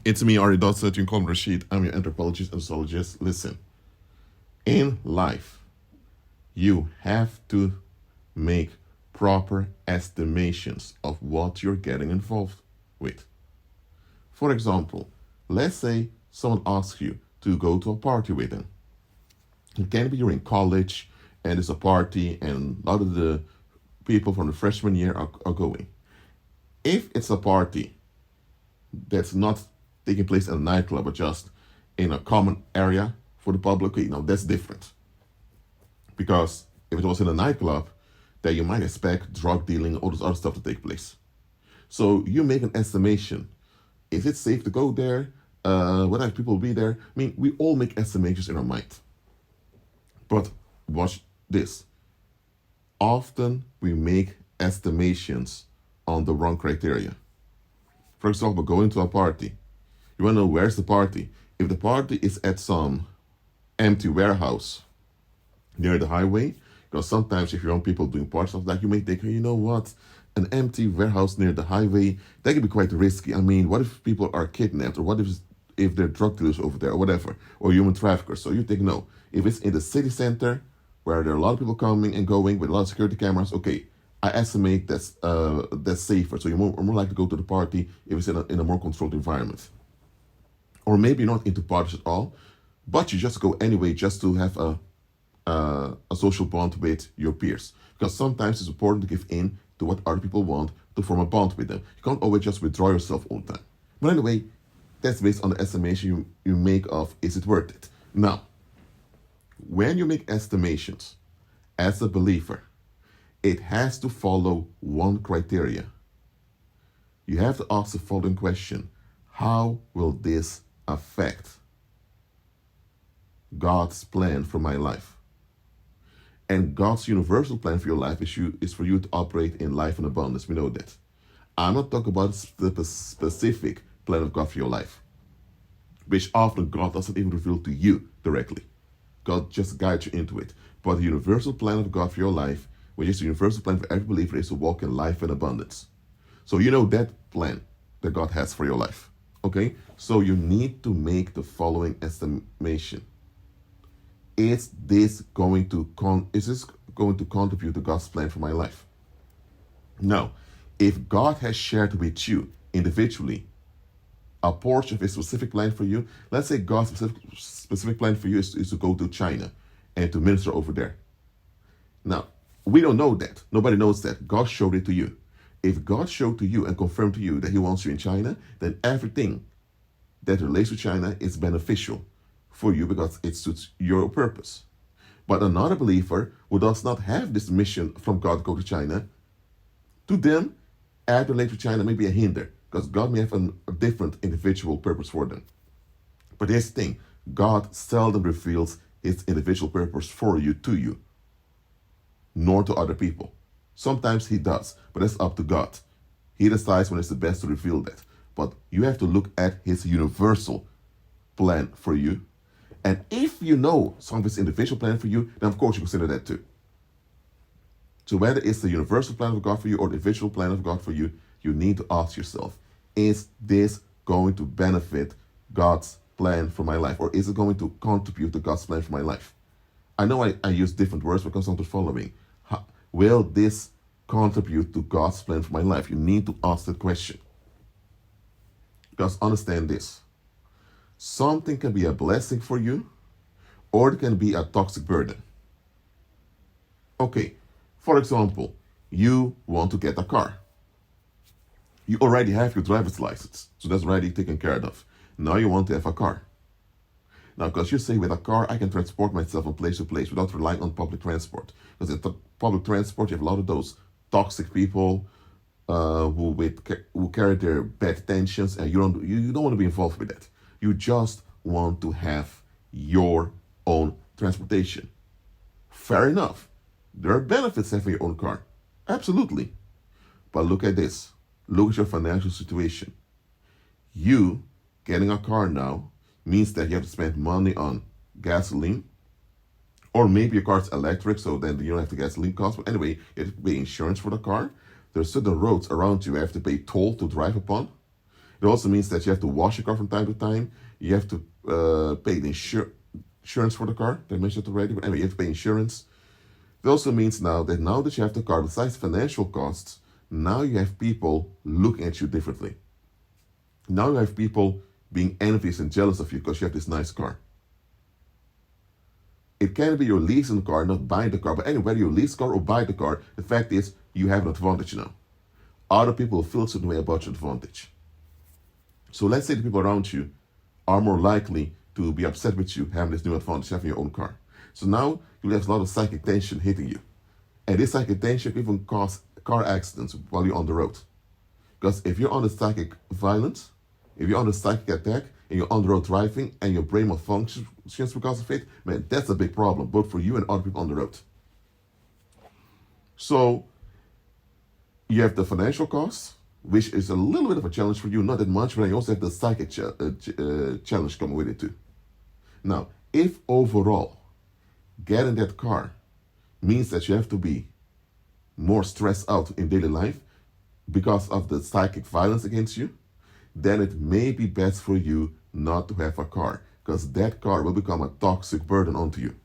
It's me, Ari Dotset, you can call me Rashid. I'm your anthropologist and sociologist. Listen, in life, you have to make proper estimations of what you're getting involved with. For example, let's say someone asks you to go to a party with them. It can be you're in college and it's a party and a lot of the people from the freshman year are going. If it's a party that's not taking place in a nightclub but just in a common area for the public, that's different. Because if it was in a nightclub, then you might expect drug dealing, all this other stuff to take place. So you make an estimation. Is it safe to go there? What type of people will be there? I mean, we all make estimations in our mind. But watch this. Often we make estimations on the wrong criteria. For example, going to a party. You want to know where's the party? If the party is at some empty warehouse near the highway, because sometimes if you're on people doing parties of that, you may think, you know what, an empty warehouse near the highway, that can be quite risky. I mean, what if people are kidnapped, or what if they're drug dealers over there, or whatever, or human traffickers? So you think, no, if it's in the city center where there are a lot of people coming and going with a lot of security cameras, okay, I estimate that's safer. So you're more likely to go to the party if it's in a more controlled environment. Or maybe you're not into parties at all, but you just go anyway just to have a social bond with your peers. Because sometimes it's important to give in to what other people want to form a bond with them. You can't always just withdraw yourself all the time. But anyway, that's based on the estimation you make of, is it worth it? Now, when you make estimations as a believer, it has to follow one criteria. You have to ask the following question: how will this affect God's plan for my life? And God's universal plan for your life is for you to operate in life in abundance. We know that. I'm not talking about the specific plan of God for your life, which often God doesn't even reveal to you directly. God just guides you into it. But the universal plan of God for your life, which is the universal plan for every believer, is to walk in life in abundance. So you know that plan that God has for your life. Okay? So you need to make the following estimation. Is this going to contribute to God's plan for my life? Now, if God has shared with you individually a portion of his specific plan for you, let's say God's specific plan for you is to go to China and to minister over there. Now, we don't know that. Nobody knows that. God showed it to you. If God showed to you and confirmed to you that he wants you in China, then everything that relates to China is beneficial for you because it suits your purpose. But another believer who does not have this mission from God to go to China, to them, add relate to China may be a hinder because God may have a different individual purpose for them. But here's the thing: God seldom reveals his individual purpose for you to you, nor to other people. Sometimes he does, but that's up to God. He decides when it's the best to reveal that. But you have to look at his universal plan for you. And if you know some of his individual plan for you, then of course you consider that too. So whether it's the universal plan of God for you or the individual plan of God for you, you need to ask yourself, is this going to benefit God's plan for my life? Or is it going to contribute to God's plan for my life? I know I use different words because I'm the following. Will this contribute to God's plan for my life? You need to ask that question. Because understand this. Something can be a blessing for you, or it can be a toxic burden. Okay, for example, you want to get a car. You already have your driver's license, so that's already taken care of. Now you want to have a car. Now, because you say with a car, I can transport myself from place to place without relying on public transport. Because in public transport, you have a lot of those toxic people who carry their bad tensions, and you don't want to be involved with that. You just want to have your own transportation. Fair enough. There are benefits having your own car. Absolutely. But look at this. Look at your financial situation. You getting a car now means that you have to spend money on gasoline, or maybe your car's electric, so then you don't have the gasoline cost. But anyway, you have to pay insurance for the car. There are certain roads around you have to pay toll to drive upon. It also means that you have to wash your car from time to time. You have to pay the insurance for the car. I mentioned it already, but anyway, you have to pay insurance. It also means now that you have the car, besides financial costs, now you have people looking at you differently. Now you have people being envious and jealous of you because you have this nice car. It can be your leasing car, not buying the car, but anyway, whether you lease the car or buy the car, the fact is you have an advantage now. Other people feel a certain way about your advantage. So let's say the people around you are more likely to be upset with you having this new advantage, having your own car. So now you have a lot of psychic tension hitting you. And this psychic tension can even cause car accidents while you're on the road. Because if you're under psychic violence, if you're under psychic attack, and you're on the road driving, and your brain malfunctions because of it, man, that's a big problem, both for you and other people on the road. So you have the financial costs, which is a little bit of a challenge for you, not that much, but you also have the psychic challenge coming with it too. Now, if overall getting that car means that you have to be more stressed out in daily life because of the psychic violence against you, then it may be best for you not to have a car, because that car will become a toxic burden onto you.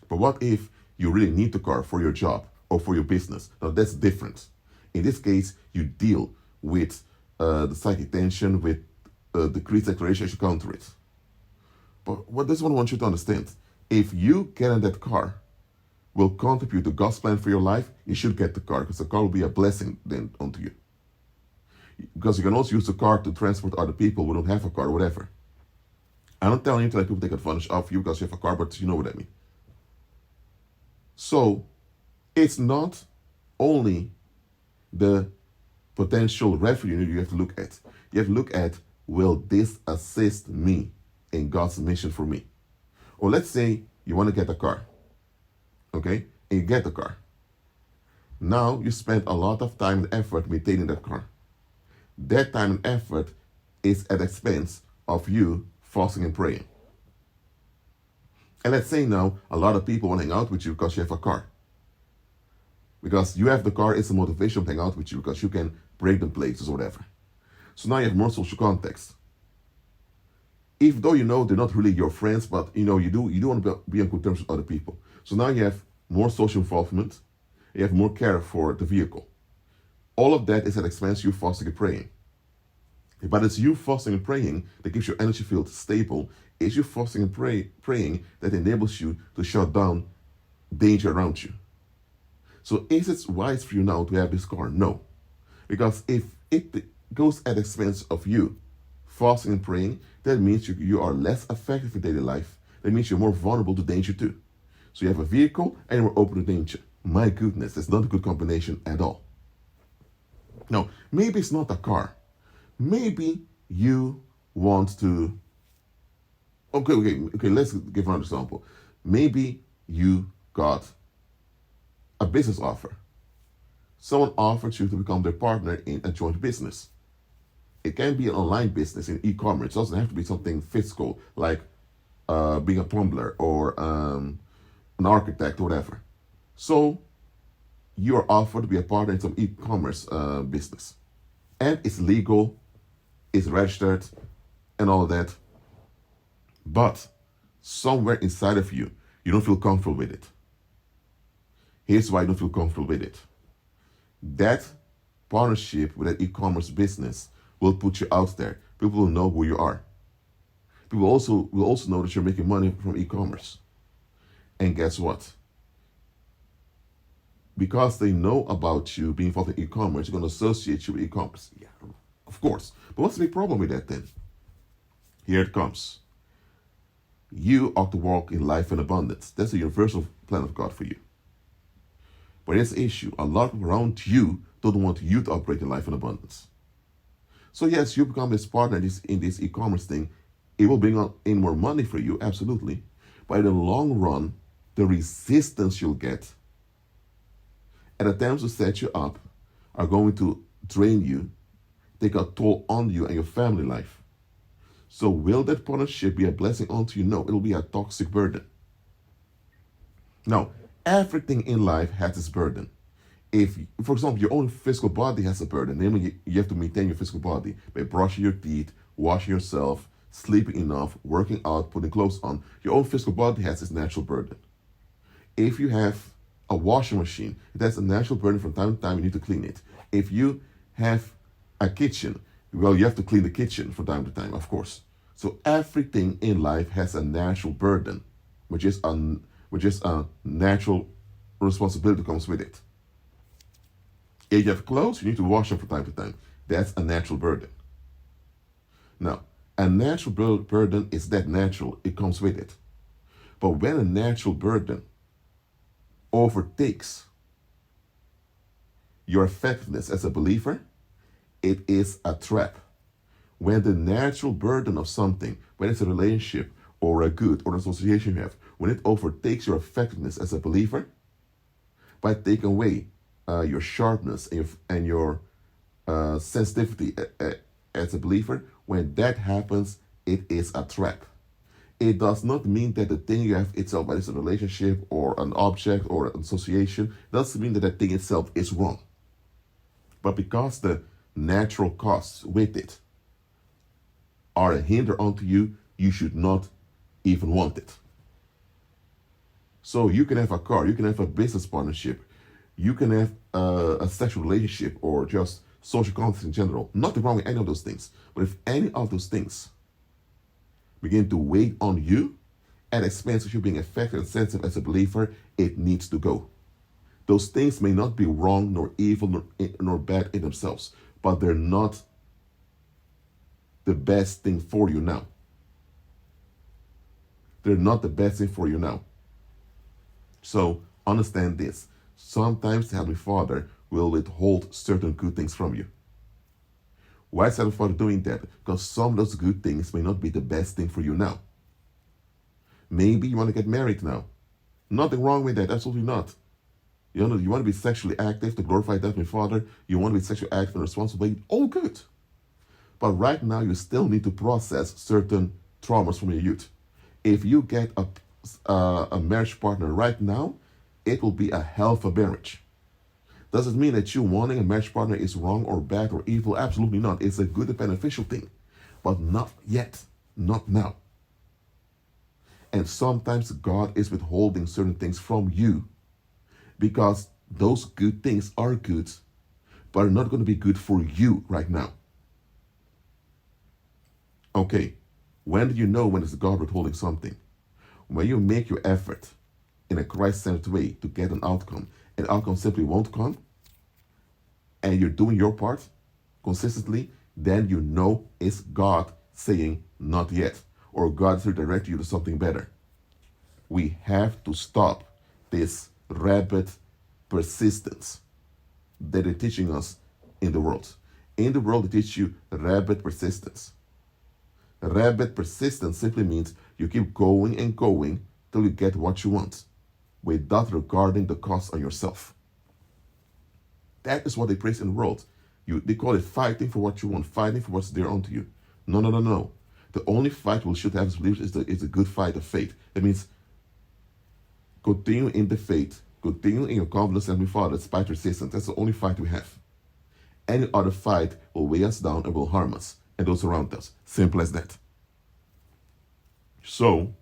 But what if you really need the car for your job or for your business? Now that's different. In this case, you deal with the psychic tension, with decreased declaration as you counter it. But what this one wants you to understand, if you get in that car will contribute to God's plan for your life, you should get the car, because the car will be a blessing then onto you. Because you can also use the car to transport other people who don't have a car or whatever. I'm not telling you to let people take advantage of you because you have a car, but you know what I mean. So it's not only the potential revenue you have to look at. You have to look at, will this assist me in God's mission for me? Or let's say you want to get a car, okay? And you get the car. Now you spend a lot of time and effort maintaining that car. That time and effort is at the expense of you fasting and praying. And let's say now a lot of people want to hang out with you because you have a car. Because you have the car, it's a motivation to hang out with you because you can break them places or whatever. So now you have more social context. Even though you know they're not really your friends, but you know you do want to be on good terms with other people. So now you have more social involvement, you have more care for the vehicle. All of that is at expense of you fasting and praying. But it's you fasting and praying that gives your energy field stable. It's you fasting and praying that enables you to shut down danger around you. So is it wise for you now to have this car? No. Because if it goes at the expense of you fasting and praying, that means you are less effective in daily life. That means you're more vulnerable to danger too. So you have a vehicle and you're open to danger. My goodness, that's not a good combination at all. Now, maybe it's not a car. Maybe you want to... Okay, let's give another example. Maybe you got a business offer. Someone offered you to become their partner in a joint business. It can be an online business in e-commerce. It doesn't have to be something physical, like being a plumber or an architect or whatever. So you are offered to be a partner in some e-commerce business. And it's legal, it's registered, and all of that. But somewhere inside of you, you don't feel comfortable with it. Here's why you don't feel comfortable with it. That partnership with that e-commerce business will put you out there. People will know who you are. People will also know that you're making money from e-commerce. And guess what? Because they know about you being involved in e-commerce, they're going to associate you with e-commerce. Yeah, of course. But what's the big problem with that then? Here it comes. You ought to walk in life in abundance. That's the universal plan of God for you. But here's the issue. A lot around you don't want you to operate in life in abundance. So yes, you become this partner in this e-commerce thing. It will bring in more money for you, absolutely. But in the long run, the resistance you'll get and attempts to set you up are going to drain you, take a toll on you and your family life. So will that partnership be a blessing unto you? No, it'll be a toxic burden. Now, everything in life has its burden. If, for example, your own physical body has a burden, namely you have to maintain your physical body by brushing your teeth, washing yourself, sleeping enough, working out, putting clothes on. Your own physical body has its natural burden. If you have a washing machine, it has a natural burden. From time to time you need to clean it. If you have a kitchen, well, you have to clean the kitchen from time to time, of course. So everything in life has a natural burden, which is a natural responsibility that comes with it. If you have clothes, you need to wash them from time to time. That's a natural burden. Now, a natural burden is that natural. It comes with it. But when a natural burden overtakes your effectiveness as a believer, it is a trap. When the natural burden of something, whether it's a relationship or a good or an association you have, when it overtakes your effectiveness as a believer, by taking away your sharpness and your sensitivity as a believer, when that happens, it is a trap. It does not mean that the thing you have itself, whether it's a relationship or an object or an association, doesn't mean that that thing itself is wrong. But because the natural costs with it are a hinder unto you, you should not even want it. So you can have a car, you can have a business partnership, you can have a sexual relationship or just social contact in general. Nothing wrong with any of those things. But if any of those things begin to weigh on you at the expense of you being effective and sensitive as a believer, it needs to go. Those things may not be wrong nor evil nor bad in themselves, but they're not the best thing for you now. They're not the best thing for you now. So understand this. Sometimes the Heavenly Father will withhold certain good things from you. Why is Heavenly Father doing that? Because some of those good things may not be the best thing for you now. Maybe you want to get married now. Nothing wrong with that, absolutely not. You want to be sexually active to glorify the Heavenly Father. You want to be sexually active and responsible. All good. But right now, you still need to process certain traumas from your youth. If you get a marriage partner right now, it will be a hell of a marriage. Does it mean that you wanting a marriage partner is wrong or bad or evil? Absolutely not. It's a good and beneficial thing. But not yet. Not now. And sometimes God is withholding certain things from you because those good things are good, but are not going to be good for you right now. Okay, when do you know when it's God withholding something? When you make your effort in a Christ-centered way to get an outcome, and the outcome simply won't come, and you're doing your part consistently, then you know it's God saying not yet, or God is redirecting you to something better. We have to stop this rabid persistence that they're teaching us in the world. In the world, they teach you rabid persistence. Rabid persistence simply means you keep going and going till you get what you want, without regarding the cost on yourself. That is what they praise in the world. They call it fighting for what you want, fighting for what's dear unto you. No. The only fight we should have as believers is the good fight of faith. That means continue in the faith, continue in your confidence in Heavenly Father despite resistance. That's the only fight we have. Any other fight will weigh us down and will harm us and those around us. Simple as that. So,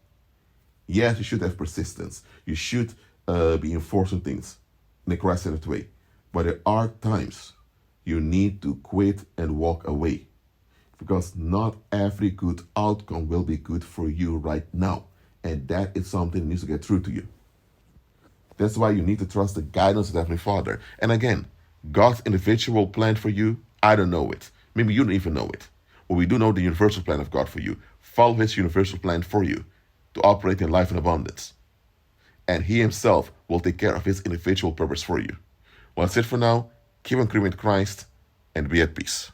yes, you should have persistence. You should be enforcing things in a Christ-centered way. But there are times you need to quit and walk away, because not every good outcome will be good for you right now. And that is something that needs to get through to you. That's why you need to trust the guidance of the Heavenly Father. And again, God's individual plan for you, I don't know it. Maybe you don't even know it. But we do know the universal plan of God for you. Follow His universal plan for you to operate in life in abundance. And He Himself will take care of His individual purpose for you. Well, that's it for now. Keep on agreeing with Christ and be at peace.